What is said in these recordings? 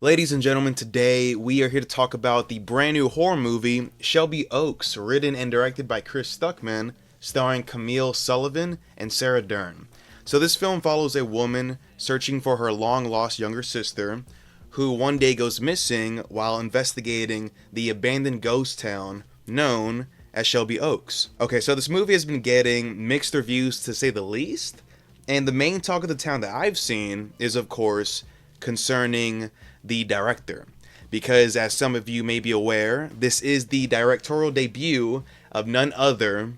Ladies and gentlemen, today we are here to talk about the brand new horror movie Shelby Oaks, written and directed by Chris Stuckmann, starring Camille Sullivan and Sarah Dern. So this film follows a woman searching for her long-lost younger sister, who one day goes missing while investigating the abandoned ghost town known as Shelby Oaks. Okay, so this movie has been getting mixed reviews to say the least, and the main talk of the town that I've seen is, of course, concerning the director, because as some of you may be aware, this is the directorial debut of none other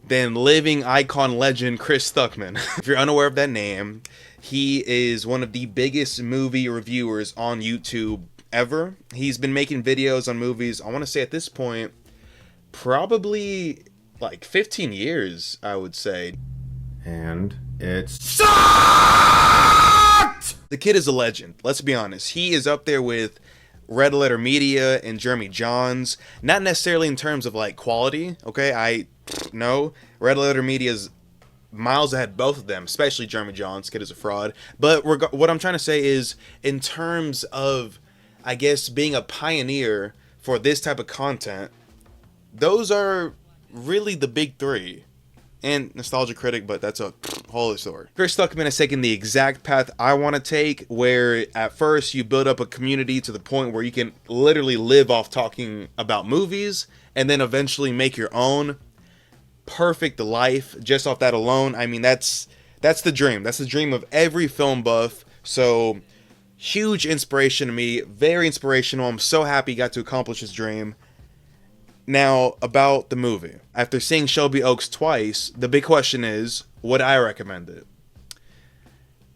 than living icon legend Chris Stuckmann. If you're unaware of that name, he is one of the biggest movie reviewers on YouTube ever. He's been making videos on movies, I want to say at this point, probably like 15 years, I would say. And it's The kid is a legend, let's be honest. He is up there with Red Letter Media and Jeremy Jahns. Not necessarily in terms of like quality, okay? No. Red Letter Media is miles ahead, both of them, especially Jeremy Jahns. Kid is a fraud. But what I'm trying to say is, in terms of, I guess, being a pioneer for this type of content, those are really the big three. And Nostalgia Critic, but that's a whole other story. Chris Stuckmann has taken the exact path I want to take, where at first you build up a community to the point where you can literally live off talking about movies, and then eventually make your own perfect life just off that alone. I mean, that's the dream. That's the dream of every film buff. So, huge inspiration to me. Very inspirational. I'm so happy he got to accomplish his dream. Now, about the movie. After seeing Shelby Oaks twice, the big question is, would I recommend it?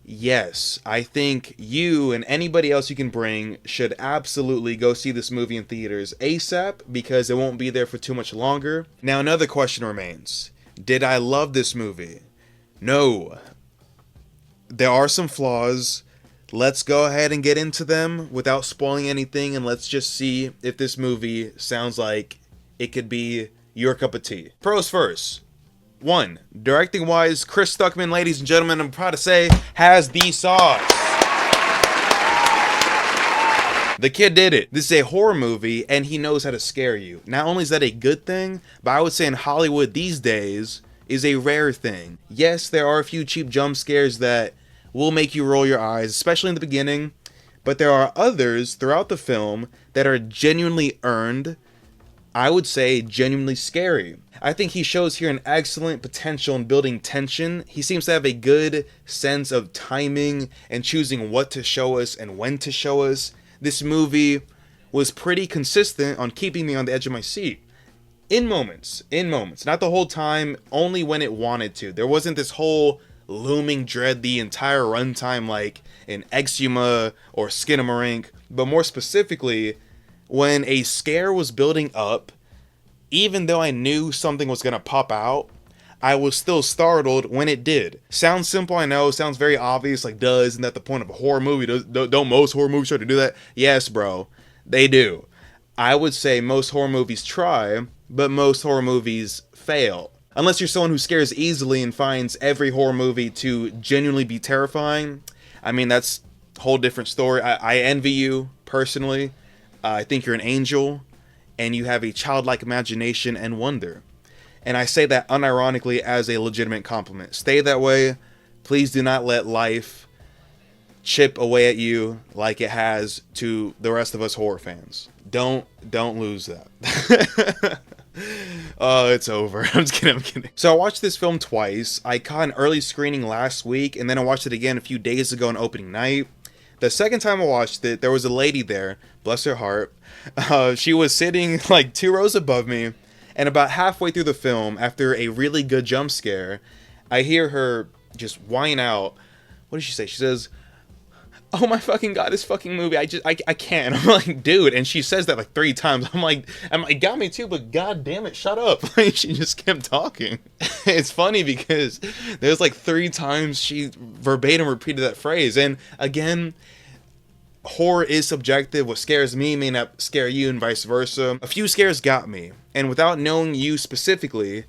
Yes, I think you and anybody else you can bring should absolutely go see this movie in theaters ASAP, because it won't be there for too much longer. Now, another question remains. Did I love this movie? No. There are some flaws. Let's go ahead and get into them without spoiling anything, and let's just see if this movie sounds like it could be your cup of tea. Pros first. 1. Directing wise, Chris Stuckmann, ladies and gentlemen, I'm proud to say, has the sauce. The kid did it. This is a horror movie, and he knows how to scare you. Not only is that a good thing, but I would say in Hollywood these days is a rare thing. Yes, there are a few cheap jump scares that will make you roll your eyes, especially in the beginning, but there are others throughout the film that are genuinely earned. I would say genuinely scary. I think he shows here an excellent potential in building tension. He seems to have a good sense of timing and choosing what to show us and when to show us. This movie was pretty consistent on keeping me on the edge of my seat. In moments. Not the whole time, only when it wanted to. There wasn't this whole looming dread the entire runtime like in Exuma or Skinamarink, but more specifically, when a scare was building up, even though I knew something was going to pop out, I was still startled when it did. Sounds simple, I know. Sounds very obvious, like, duh, isn't that the point of a horror movie? Don't most horror movies try to do that? Yes, bro. They do. I would say most horror movies try, but most horror movies fail. Unless you're someone who scares easily and finds every horror movie to genuinely be terrifying. I mean, that's a whole different story. I envy you, personally. I think you're an angel, and you have a childlike imagination and wonder. And I say that unironically as a legitimate compliment. Stay that way. Please do not let life chip away at you like it has to the rest of us horror fans. Don't lose that. Oh, it's over. I'm just kidding. So I watched this film twice. I caught an early screening last week, and then I watched it again a few days ago on opening night. The second time I watched it, there was a lady there, bless her heart. She was sitting like 2 rows above me, and about halfway through the film, after a really good jump scare, I hear her just whine out. What did she say? She says, "Oh my fucking god, this fucking movie, I can't." I'm like, dude, and she says that like 3 times. I'm like, got me too, but god damn it, shut up. Like, she just kept talking. It's funny because there's like 3 times she verbatim repeated that phrase, and again, horror is subjective. What scares me may not scare you, and vice versa. A few scares got me, and without knowing you specifically,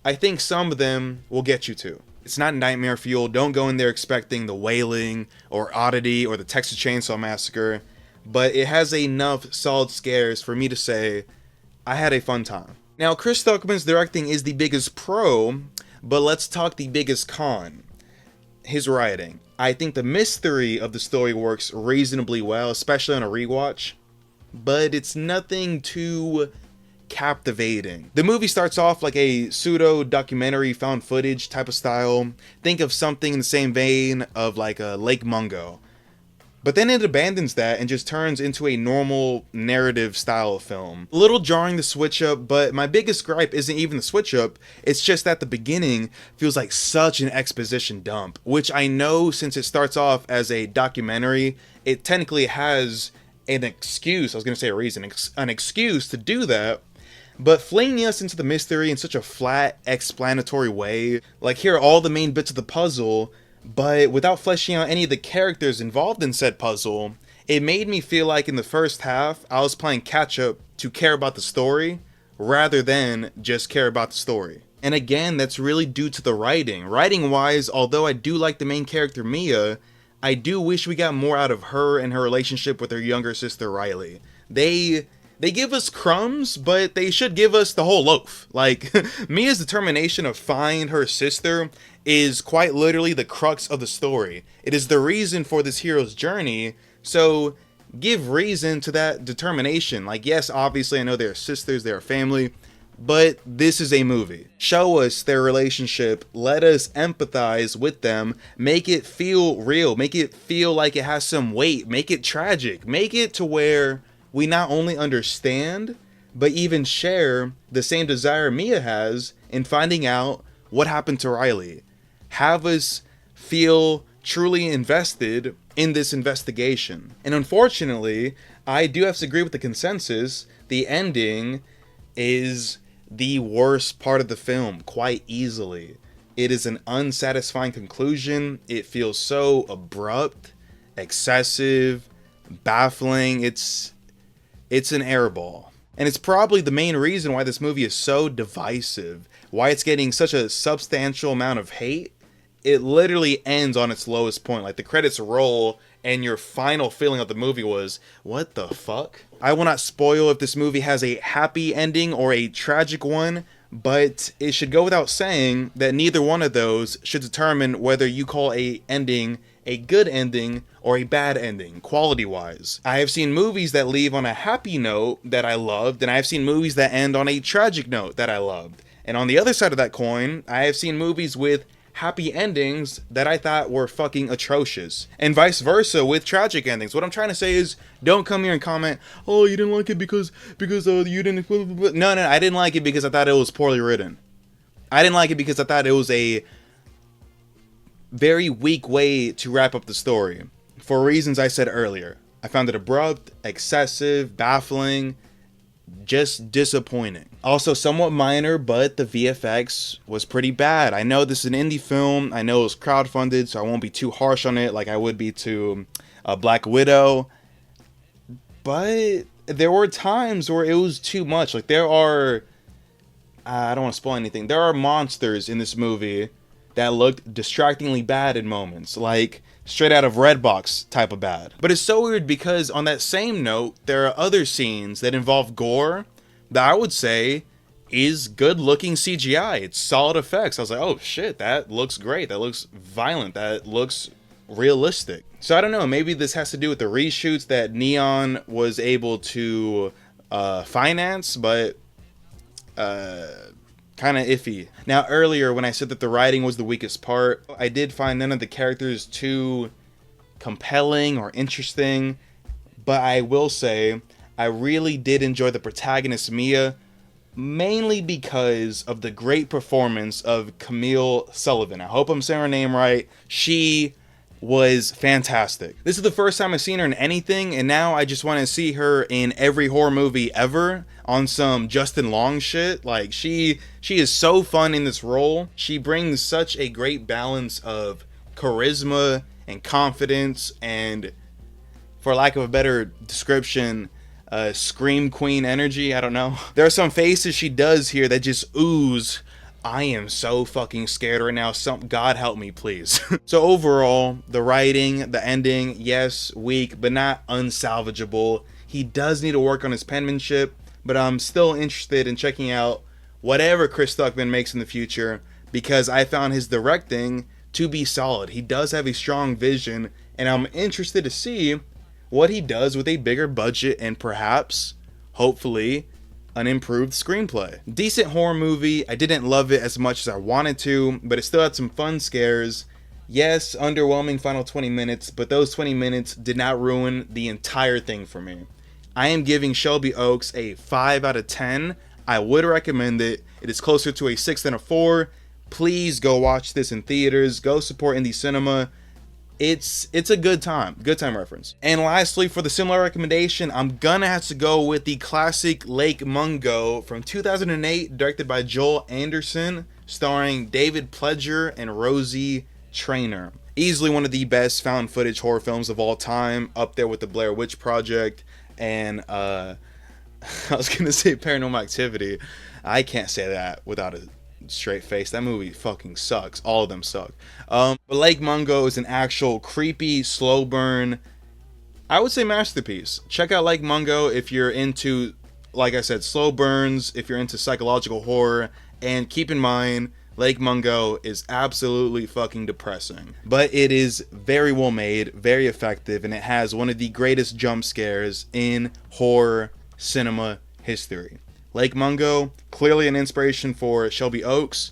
I think some of them will get you too. It's not nightmare fuel. Don't go in there expecting the Wailing or Oddity or the Texas Chainsaw Massacre. but it has enough solid scares for me to say I had a fun time. Now, Chris Stuckmann's directing is the biggest pro, but let's talk the biggest con. His writing. I think the mystery of the story works reasonably well, especially on a rewatch, but it's nothing too captivating. The movie starts off like a pseudo documentary found footage type of style. Think of something in the same vein of like a Lake Mungo. But then it abandons that and just turns into a normal narrative style of film. A little jarring to switch up, but my biggest gripe isn't even the switch up, it's just that the beginning feels like such an exposition dump, which I know since it starts off as a documentary, it technically has an excuse, I was going to say a reason, an excuse to do that, but flinging us into the mystery in such a flat, explanatory way, like here are all the main bits of the puzzle, but without fleshing out any of the characters involved in said puzzle, it made me feel like in the first half, I was playing catch up to care about the story, rather than just care about the story. And again, that's really due to the writing. Writing wise, although I do like the main character Mia, I do wish we got more out of her and her relationship with her younger sister Riley. They give us crumbs, but they should give us the whole loaf. Like, Mia's determination to find her sister is quite literally the crux of the story. It is the reason for this hero's journey, so give reason to that determination. Like, yes, obviously I know they're sisters, they're family, but this is a movie. Show us their relationship, let us empathize with them, make it feel real, make it feel like it has some weight, make it tragic, make it to where we not only understand, but even share the same desire Mia has in finding out what happened to Riley. Have us feel truly invested in this investigation. And unfortunately, I do have to agree with the consensus. The ending is the worst part of the film, quite easily. It is an unsatisfying conclusion. It feels so abrupt, excessive, baffling. It's an airball. And it's probably the main reason why this movie is so divisive, why it's getting such a substantial amount of hate. It literally ends on its lowest point. Like, the credits roll and your final feeling of the movie was, what the fuck? I will not spoil if this movie has a happy ending or a tragic one, but it should go without saying that neither one of those should determine whether you call a ending a good ending or a bad ending, quality-wise. I have seen movies that leave on a happy note that I loved, and I have seen movies that end on a tragic note that I loved. And on the other side of that coin, I have seen movies with happy endings that I thought were fucking atrocious. And vice versa with tragic endings. What I'm trying to say is, don't come here and comment, oh, you didn't like it because you didn't... No, I didn't like it because I thought it was poorly written. I didn't like it because I thought it was a very weak way to wrap up the story. For reasons I said earlier. I found it abrupt, excessive, baffling, just disappointing. Also somewhat minor, but the VFX was pretty bad. I know this is an indie film. I know it was crowdfunded, so I won't be too harsh on it like I would be to Black Widow. But there were times where it was too much. Like, there are... I don't want to spoil anything. There are monsters in this movie that looked distractingly bad in moments. Like, straight out of Redbox type of bad. But it's so weird because on that same note, there are other scenes that involve gore that I would say is good looking CGI. It's solid effects. I was like, oh shit, that looks great. That looks violent. That looks realistic. So I don't know, maybe this has to do with the reshoots that Neon was able to finance, but kind of iffy. Now, earlier when I said that the writing was the weakest part, I did find none of the characters too compelling or interesting, but I will say I really did enjoy the protagonist Mia, mainly because of the great performance of Camille Sullivan. I hope I'm saying her name right. She was fantastic. This is the first time I've seen her in anything, and now I just want to see her in every horror movie ever on some Justin Long shit. Like, she is so fun in this role. She brings such a great balance of charisma and confidence and, for lack of a better description, scream queen energy. I don't know. There are some faces she does here that just ooze I am so fucking scared right now. God help me, please. So overall, the writing, the ending, yes, weak, but not unsalvageable. He does need to work on his penmanship, but I'm still interested in checking out whatever Chris Stuckmann makes in the future, because I found his directing to be solid. He does have a strong vision, and I'm interested to see what he does with a bigger budget and perhaps, hopefully, an improved screenplay. Decent horror movie. I didn't love it as much as I wanted to, but it still had some fun scares. Yes, underwhelming final 20 minutes, but those 20 minutes did not ruin the entire thing for me. I am giving Shelby Oaks a 5 out of 10. I would recommend it. It is closer to a 6 than a 4. Please go watch this in theaters. Go support indie cinema. It's a good time reference. And lastly, for the similar recommendation, I'm gonna have to go with the classic Lake Mungo from 2008, directed by Joel Anderson, starring David Pledger and Rosie Traynor. Easily one of the best found footage horror films of all time, up there with the Blair Witch Project and I was gonna say Paranormal Activity. I can't say that without a straight face. That movie fucking sucks. All of them suck. But Lake Mungo is an actual creepy, slow burn, I would say, masterpiece. Check out Lake Mungo if you're into, like I said, slow burns, if you're into psychological horror, and keep in mind, Lake Mungo is absolutely fucking depressing. But it is very well made, very effective, and it has one of the greatest jump scares in horror cinema history. Lake Mungo, clearly an inspiration for Shelby Oaks.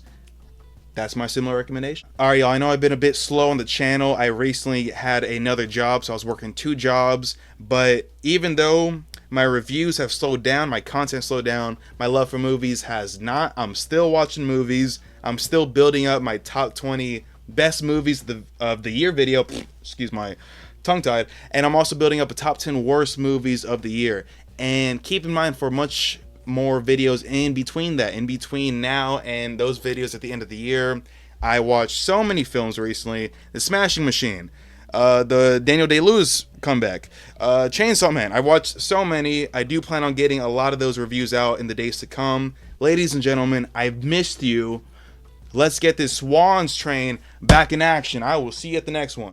That's my similar recommendation. Alright, y'all, I know I've been a bit slow on the channel. I recently had another job, so I was working 2 jobs. But even though my reviews have slowed down, my content slowed down, my love for movies has not. I'm still watching movies. I'm still building up my top 20 best movies of the year video. Excuse my tongue-tied. And I'm also building up a top 10 worst movies of the year. And keep in mind, for much more videos in between that, in between now and those videos at the end of the year, I watched so many films recently. The Smashing Machine, the Daniel Day-Lewis comeback, Chainsaw Man. I watched so many. I do plan on getting a lot of those reviews out in the days to come. Ladies and gentlemen, I've missed you. Let's get this Swans train back in action. I will see you at the next one.